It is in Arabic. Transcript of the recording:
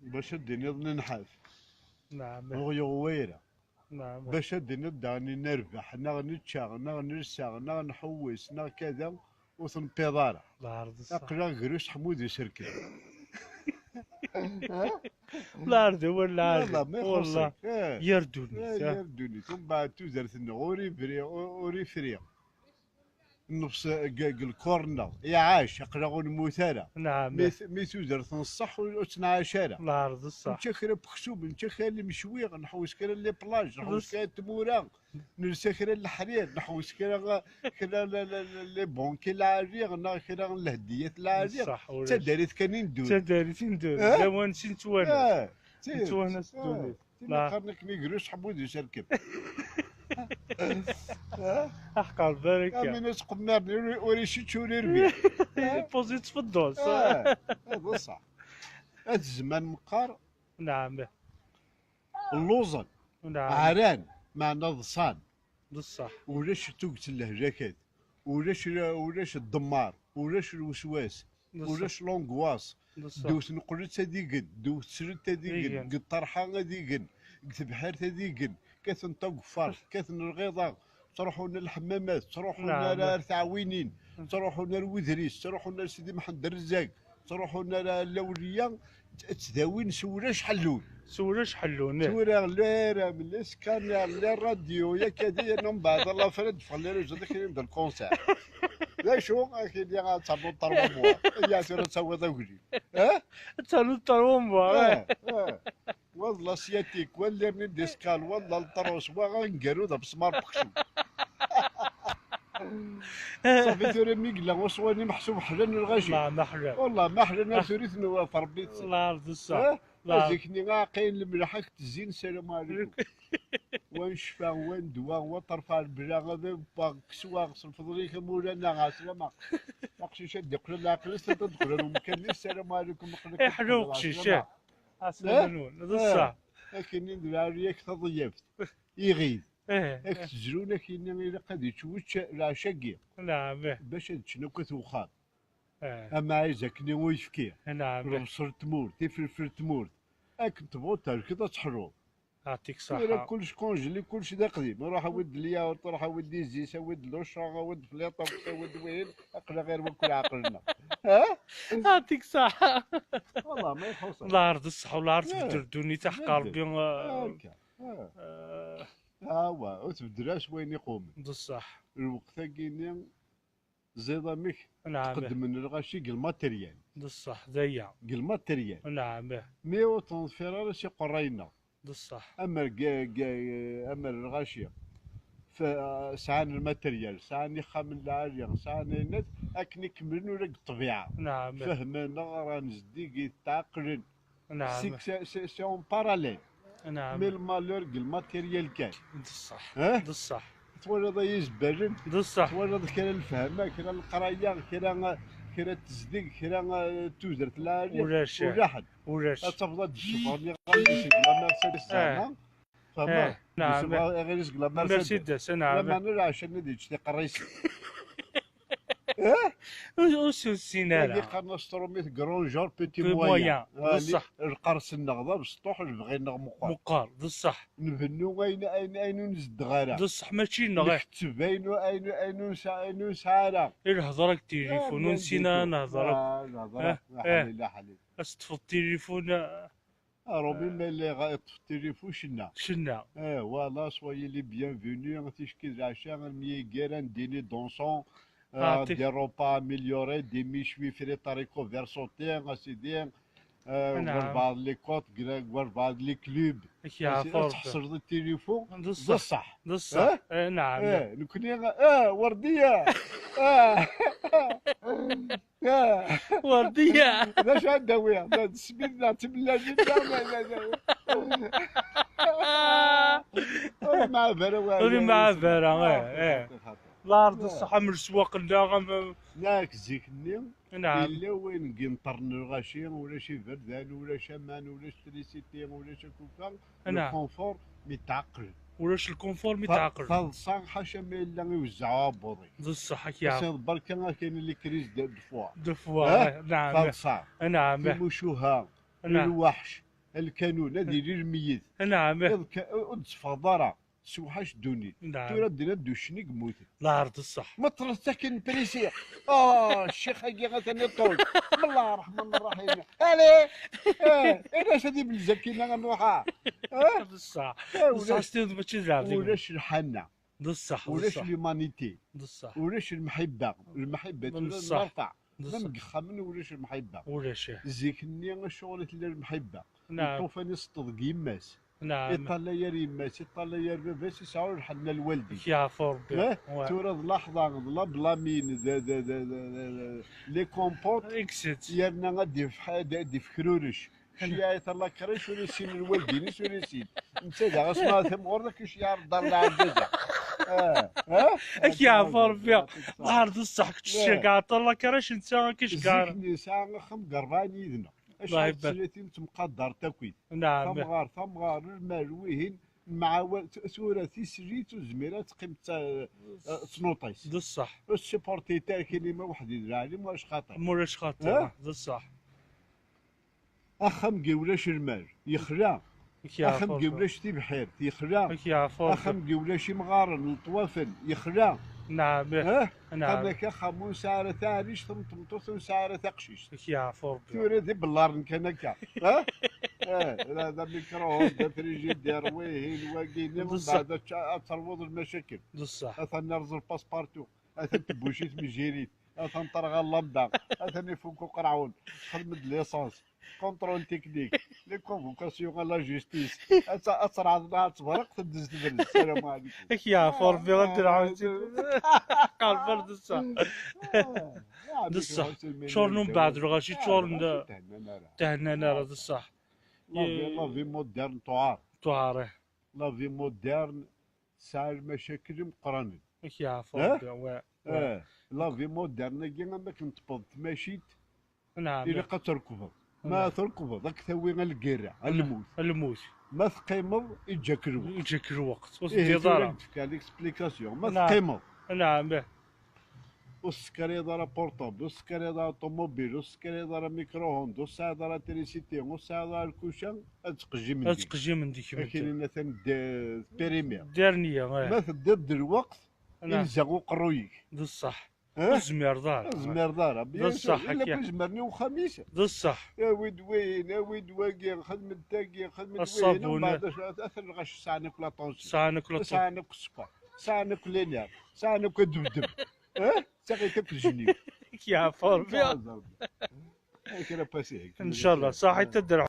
باش الدنيا ننحاف نعم غيويرة نعم باش الدنيا داني نربح نا نتشاغ نا نرساغ نا نحوس نا كذا وثنبيضارة العرض الصح. أقرا قروش حمود يسركل. العرض هو والله العرض ما والله. يخصك يردوني يا ردوني ثم بعد توزرت اوري فري اوري فري نفس الكورنا يا عاش اقرا المثالة نعم مي توزرت الصح وتنعاشارة العرض الصح. نتشكر بخشوب نتشكر المشويغ نحوس كرا لي بلاج نحوس بص. كرا التمورا نرسى كرا الحرير نحوس كرا لي بونكي العريغ كرا الهديات العريغ صح ولا تداريت كانين دون تداري تندور اه لا نسي نتوانس اه نتوانس دوني. تيما لا قرنك ميقروش حمود يسركب. احقر يا بركة. من قمرني وري شي تشوري ربيع. بوزيت في الدوس. هذا صح. هذا الزمان مقار نعم اللوزن نعم عران معنا ضصان بصح ولاش توقت اللهجات ولاش الدمار ولاش الوسواس ولاش لونغواس بصح دوت نقلت هذيقن دوت سرت هذيقن إيقن. قد طرحة هذيقن قد بحار هذيقن كاثن طقفار كاثن الغيضة تروحوا لنا الحمامات تروحوا لنا نعم. الثعوينين تروحوا لنا الوذريس تروحوا لنا سيدي محمد الرزاق تروحوا لنا الاولياء تداوين سولاش حلول سولاش حلون. سورة لا من الاسكانير لا الراديو يا كذا من بعد الله فرد فخلي رجل ذاك يبدا الكونسير لا شو اكيد يا غاتعملوا الطرمبوا يا سير تسوي ذوقي ها تانو الطرومبا. والله سياتيك ولا من ديسكال والله الطروس وغنقالوا ذا بسمار بخشو صافي ثوري ميقلا وصواني محسوب حلن الغاشي لا محرم. والله ما حلنا ثوريث نواف ربي العرض الصح. هذيكني عاقين الملحك تزين السلام عليكم ونشفى وندوى وطرفا البلا غدا كسوا غسل فضليك مولانا غاسلامة نقشي شد يقول العقل تدخل المكان السلام عليكم حلو قشيشة اسمنون هذا الصح. لكن ندير رياك تضيفت يغيد ايه هاك تزرونا كاين إلا قد يتشوش العشاقي نعم باش تشنو كتوخان ايه اما عايزك ويفكيه نعم البصر تمور تفلفل تمور هاك تبغوا كذا تحرو يعطيك راه صحة. كلش كونجلي كلشي دا قديم روح ود الياغورت روح ود الزيت ود لوشا ود فليطه ود وين اقرا غير وكل عقلنا ها يعطيك صحة. والله ما يخصك العرض الصح والعرض إيه. بدردوني تحقر بدل. بين هاكا ها هو وتبدلاش وين يقوم بصح. الوقت كاين زيدا ميك نعم تقدم من الغاشي قل ماتريال بصح ذيا. قل ماتريال نعم مي وتنفيرا شي قرينا بصح. اما اما الغاشيه فسعان الماتريال سعان يخام العالية سعان الناس اكني كملنا لك الطبيعه نعم فهمنا راه نزديك تعقلن نعم سي اون باراليل مي نعم المالور الماتيريال كان بصح ها بصح تولد يزبرن بصح. تولد كرا الفهمه كرا القرايه كرا التصديق كرا توزرت العالية ولاش ولاحد ولاش تفضل تشوف غادي غادي لا مرسيدس زعما فما نعم غير يسق لا مرسيدس مرسيدس لا نعم. ما نرى عشان ندي تشتي قريس وش اللي السيناريو قالنا ستروميت كرون جور بيتي في مويان مويان. بصح القرص النغضه بسطوح بغي نغمقار مقار بصح. نبنو اين نزد غالا بصح ماشي نغير نكتب اين سعاله الهضرك تليفون ونسينا نهضرك. نهضر اه. حليل حليل استفو التليفون روبي اللي غايط في التليفون شنا شنا. voilà, soyez les bienvenus. تشكي العشاء ميغيران ديني دونسون يعطيك des repas améliorés, des méchouis frites haricots verts sautés, سيدي نعم وربعض لي كوت وربعض لي كلوب يا فورت تحصر التليفون بصح بصح بصح. نعم نكوني ورديه اه وردية. باش نداوي السبيل نعتب لا جدا مع فراوي اللي مع فرا ايه الارض الصحة من السواق الداغم. ياك زيكني نعم الا وين قنطرن الغاشي ولا شي فردان ولا شمان ولا ستريسيتي ولا شكوكا نعم الكونفور متعقل ولاش الكونفورم يتعقل فالصان حاشا ما الا يوزعوها بوضي بصح بس يا برك كاين اللي كريز دو فوا دفوا. نعم فالصان نعم في مشوها نعم الوحش الكانون هذه يدير الميت نعم تصفى سوحاش دوني نعم تورا بدينا دوشني قموت الله يرضي الصح ما ترسكن بريسي الشيخ هاكي غتاني طول بسم الله الرحمن الرحيم الي انا شادي بالزكينه غنروحها بصح ولاش بصح ستيد ماشي زعما ولاش الحنه بصح ولاش بصح ليمانيتي بصح ولاش المحبه بصح. نرفع ما بصح مقخمن ولاش المحبه ولا شيء زيكني الشغل تاع المحبه نعم طوفاني صدق يماس نعم يطلع يا ريماس يطلع يا باباس يسعوا الحنه لوالدي يعفو ربي تورا لحظه غضلا بلا مين لي كومبوت اكسيت يرنا غادي في خرورش شي الله كريش ولا سين الوالدين ولا سين انت دا اسمع ثم غورك شي يعرض دار العجزه اك يعفو ربي الله يرضي الصح كنت كاع الله كراش انت كاش كاع زيكني ساعه خم قربان يدنا الله اش يبارك. سنتين تمقدر تاكيد نعم ثمغار المال وين مع سوره تيسريت وزميرات قيمه تنوطيس بصح السيبورتي تاع كلمه واحد يدرع لي واش خاطر مولاش خاطر بصح اخم قولاش المال يخلع اخم قولاش تبحير يخلع يعفو اخم قولاش مغارن الطوافل يخلع نعم نعم نعم هذاك خمون ساعه تاعيش ثم تمطوس ساعه تقشيش يعفو ربي ثورة دي باللارن كان هكا لا هذا ميكروهون هذا فريجيدير وين واقيين من بعد تروض المشاكل بصح اثا نرز الباسبارتو اثا تبوشيت من جيريت اثا نطرغ اللمبه اثا نفوكو قرعون خدمة ليسونس كونترول تكنيك لي كونفوكاسيون لا جوستيس اثا تبرق تدز تبرز السلام عليكم يعفو ربي غادي نعاود قال برد الصح بصح شهور من بعد غاشي شهور تهنا راه بصح لا في مودرن طوار طواره لا في مودرن ساعة المشاكل مقرنين يعفو ربي لا في مودرن كي عندك نتبض ماشيت نعم إلا تركض ما تركض ذاك ثوي الكيرة الموت الموت ما تقيمض يجاك الوقت يجيك الوقت ضرب كان اكسبليكاسيون ما تقيمض نعم والسكري دار بورطابل والسكري دار طوموبيل والسكري دار ميكروهوند والساعة دار تريسيتي والساعة دار الكوشان تقجي من ديك تقجي من ديك كاين مثلا بيريمير دارنيا ما تدد الوقت يلزقوا قرويك بصح الزمير دار الزمير دار بصح الا كنزمرني وخميس بصح يا ود وين يا ود واقي خدمة تاقي خدمة الصابون. وين ومن بعد اثر الغش ساعة ناكل طونسي ساعة ناكل ساعة ناكل السكر ساعة ناكل لينير ساعة ناكل دبدب ساعة تاكل جنيو يعفو ربي كده باسي ان شاء الله صح تدرع